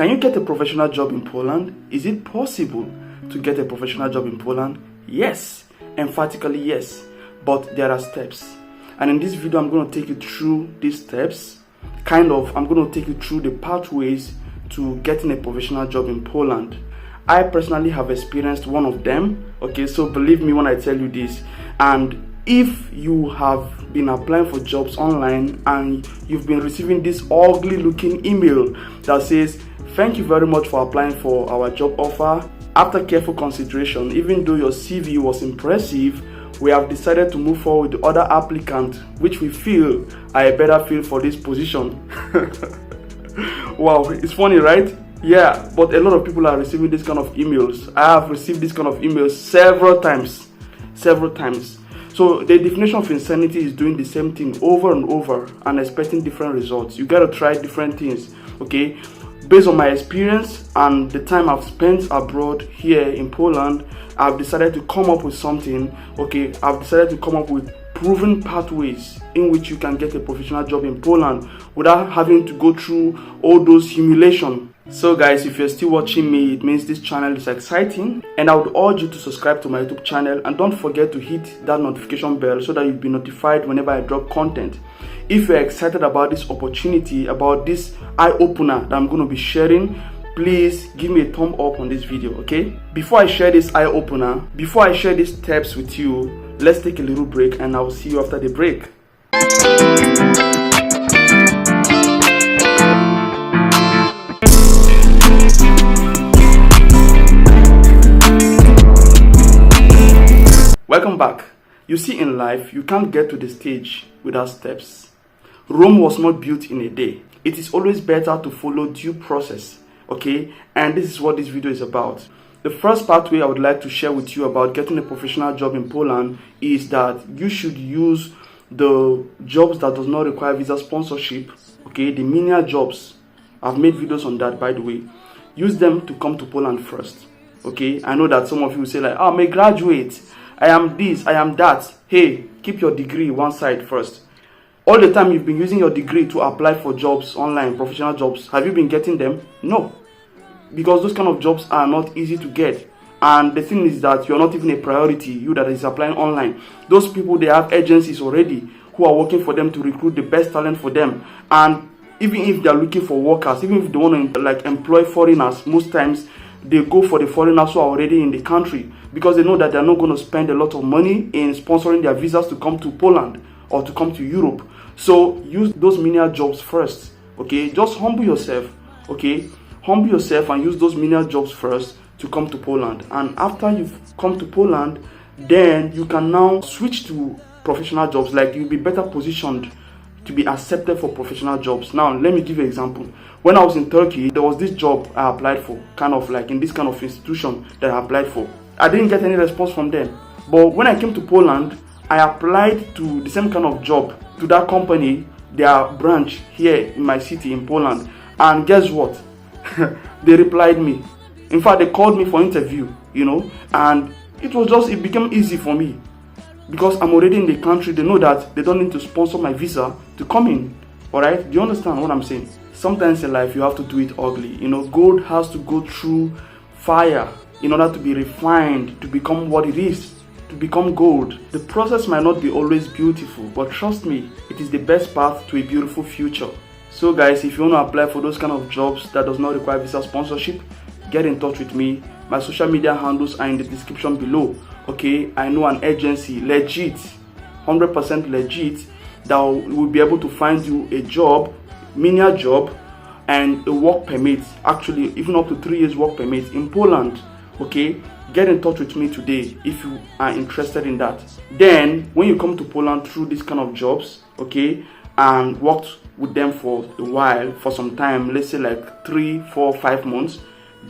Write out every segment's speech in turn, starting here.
Can you get a professional job in Poland? Is it possible to get a professional job in Poland? Yes, emphatically yes, but there are steps. And in this video, I'm going to take you through these steps. I'm going to take you through the pathways to getting a professional job in Poland. I personally have experienced one of them, okay, so believe me when I tell you this. And if you have been applying for jobs online and you've been receiving this ugly looking email that says, "Thank you very much for applying for our job offer. After careful consideration, even though your CV was impressive, we have decided to move forward with the other applicant, which we feel are a better fit for this position." Wow, it's funny, right? Yeah, but a lot of people are receiving this kind of emails. I have received this kind of emails several times. So the definition of insanity is doing the same thing over and over and expecting different results. You gotta try different things, okay? Based on my experience and the time I've spent abroad here in Poland, I've decided to come up with something, okay? I've decided to come up with proven pathways in which you can get a professional job in Poland without having to go through all those humiliation. So guys, if you're still watching me, it means this channel is exciting, and I would urge you to subscribe to my YouTube channel and don't forget to hit that notification bell so that you'll be notified whenever I drop content. If you're excited about this opportunity, about this eye-opener that I'm going to be sharing, please give me a thumb up on this video, okay? Before I share this eye-opener, before I share these steps with you, let's take a little break and I'll see you after the break. Welcome back. You see, in life, you can't get to the stage without steps. Rome was not built in a day. It is always better to follow due process, okay? And this is what this video is about. The first pathway I would like to share with you about getting a professional job in Poland is that you should use the jobs that does not require visa sponsorship, okay? The menial jobs. I've made videos on that, by the way. Use them to come to Poland first, okay? I know that some of you will say like, "I'm a graduate. I am this, I am that." Hey, keep your degree one side first. All the time you've been using your degree to apply for jobs online, professional jobs, have you been getting them? No. Because those kind of jobs are not easy to get. And the thing is that you're not even a priority, you that is applying online. Those people, they have agencies already who are working for them to recruit the best talent for them. And even if they're looking for workers, even if they want to like employ foreigners, most times they go for the foreigners who are already in the country, because they know that they're not going to spend a lot of money in sponsoring their visas to come to Poland or to come to Europe. So use those menial jobs first, okay? Just humble yourself, okay? Humble yourself and use those menial jobs first to come to Poland. And after you've come to Poland, then you can now switch to professional jobs. Like, you'll be better positioned to be accepted for professional jobs. Now, let me give you an example. When I was in Turkey, there was this job I applied for, kind of like in this kind of institution that I applied for. I didn't get any response from them. But when I came to Poland, I applied to the same kind of job to that company, their branch here in my city in Poland. And guess what? They replied me. In fact, they called me for interview, you know, and it became easy for me because I'm already in the country. They know that they don't need to sponsor my visa to come in. All right? Do you understand what I'm saying? Sometimes in life, you have to do it ugly. You know, gold has to go through fire in order to be refined, to become what it is, to become gold. The process might not be always beautiful, but trust me, it is the best path to a beautiful future. So guys, if you want to apply for those kind of jobs that does not require visa sponsorship, get in touch with me. My social media handles are in the description below, okay? I know an agency, legit, 100% legit, that will be able to find you a job, menial job, and a work permit, actually even up to 3 years work permit in Poland, okay? Get in touch with me today if you are interested in that. Then when you come to Poland through this kind of jobs, okay, and work with them for a while, for some time, let's say like 3, 4, 5 months,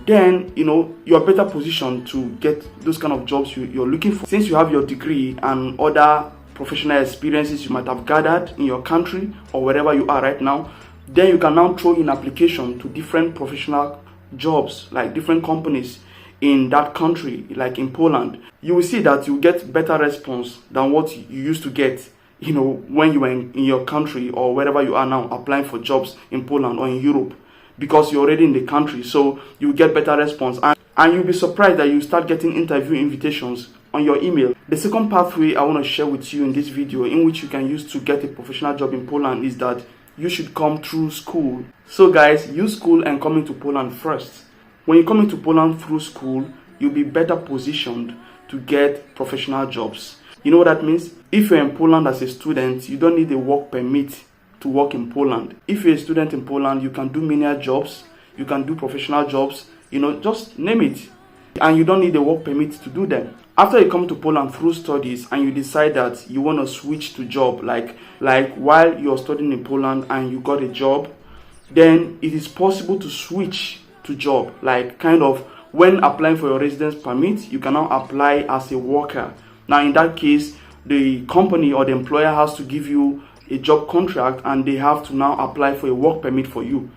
then you know you're better positioned to get those kind of jobs you're looking for, since you have your degree and other professional experiences you might have gathered in your country or wherever you are right now. Then you can now throw in application to different professional jobs, like different companies in that country, like in Poland. You will see that you get better response than what you used to get, you know, when you were in your country or wherever you are now applying for jobs in Poland or in Europe. because you're already in the country, so you get better response, and you'll be surprised that you start getting interview invitations on your email. The second pathway I want to share with you in this video, in which you can use to get a professional job in Poland, is that you should come through school. So guys, use school and come into Poland first. When you come into Poland through school, you'll be better positioned to get professional jobs. You know what that means? If you're in Poland as a student, you don't need a work permit to work in Poland. If you're a student in Poland, you can do menial jobs, you can do professional jobs, just name it. And you don't need a work permit to do them. After you come to Poland through studies and you decide that you want to switch to job, like while you're studying in Poland and you got a job, then it is possible to switch to job. Like kind of when applying for your residence permit, you can now apply as a worker. Now in that case, the company or the employer has to give you a job contract and they have to now apply for a work permit for you,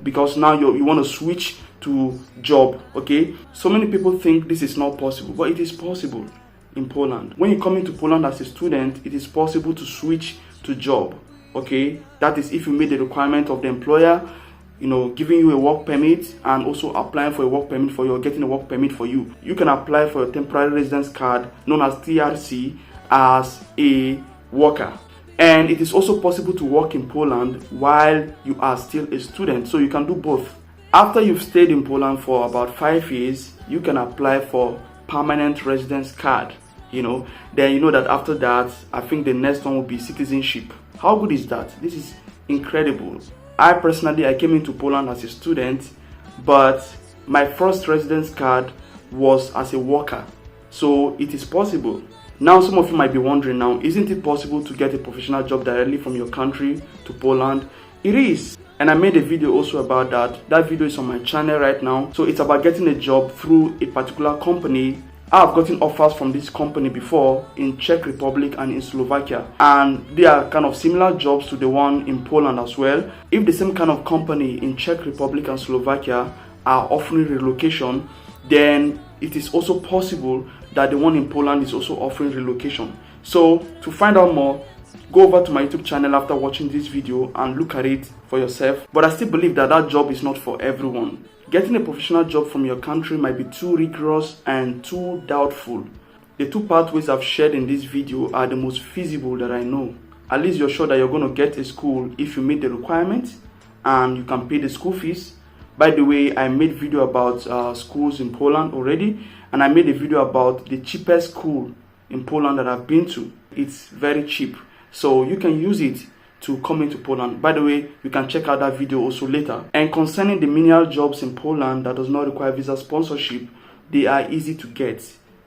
because now you want to switch to job. Okay, so many people think this is not possible, but it is possible in Poland. When you come into Poland as a student, it is possible to switch to job. Okay, that is if you meet the requirement of the employer, giving you a work permit and also applying for a work permit for you or getting a work permit for you. You can apply for a temporary residence card known as TRC as a worker. And it is also possible to work in Poland while you are still a student, so you can do both. After you've stayed in Poland for about 5 years, you can apply for permanent residence card. Then you know that after that, I think the next one will be citizenship. How good is that? This is incredible. I came into Poland as a student, but my first residence card was as a worker. So it is possible. Now some of you might be wondering now, isn't it possible to get a professional job directly from your country to Poland? It is. And I made a video also about that. That video is on my channel right now. So it's about getting a job through a particular company. I've gotten offers from this company before in Czech Republic and in Slovakia, and they are kind of similar jobs to the one in Poland as well. If the same kind of company in Czech Republic and Slovakia are offering relocation, then it is also possible that the one in Poland is also offering relocation. So to find out more, go over to my YouTube channel after watching this video and look at it for yourself. But I still believe that that job is not for everyone. Getting a professional job from your country might be too rigorous and too doubtful. The two pathways I've shared in this video are the most feasible that I know. At least you're sure that you're going to get a school if you meet the requirements and you can pay the school fees. By the way, I made video about schools in Poland already, and I made a video about the cheapest school in Poland that I've been to. It's very cheap, so you can use it to come into Poland. By the way, you can check out that video also later. And concerning the menial jobs in Poland that does not require visa sponsorship, they are easy to get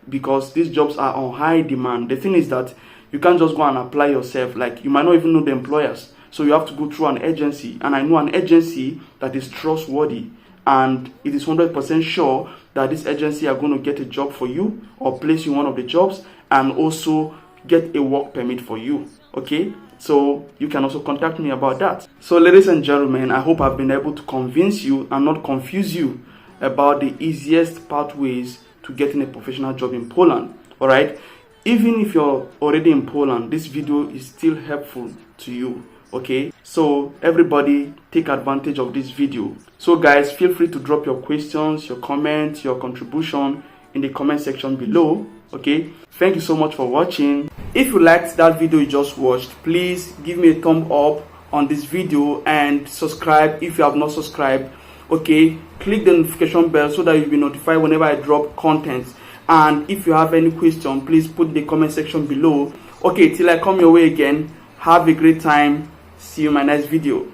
because these jobs are on high demand. The thing is that you can't just go and apply yourself. Like, you might not even know the employers, so you have to go through an agency. And I know an agency that is trustworthy, and it is 100% sure that this agency are going to get a job for you or place you in one of the jobs and also get a work permit for you. Okay, so you can also contact me about that. So ladies and gentlemen, I hope I've been able to convince you and not confuse you about the easiest pathways to getting a professional job in Poland. All right, even if you're already in Poland, this video is still helpful to you. Okay, so everybody take advantage of this video. So guys, feel free to drop your questions, your comments, your contribution in the comment section below. Okay, thank you so much for watching. If you liked that video you just watched, please give me a thumb up on this video and subscribe if you have not subscribed. Okay, click the notification bell so that you'll be notified whenever I drop content. And if you have any question, please put in the comment section below. Okay, till I come your way again, have a great time. See you in my next video.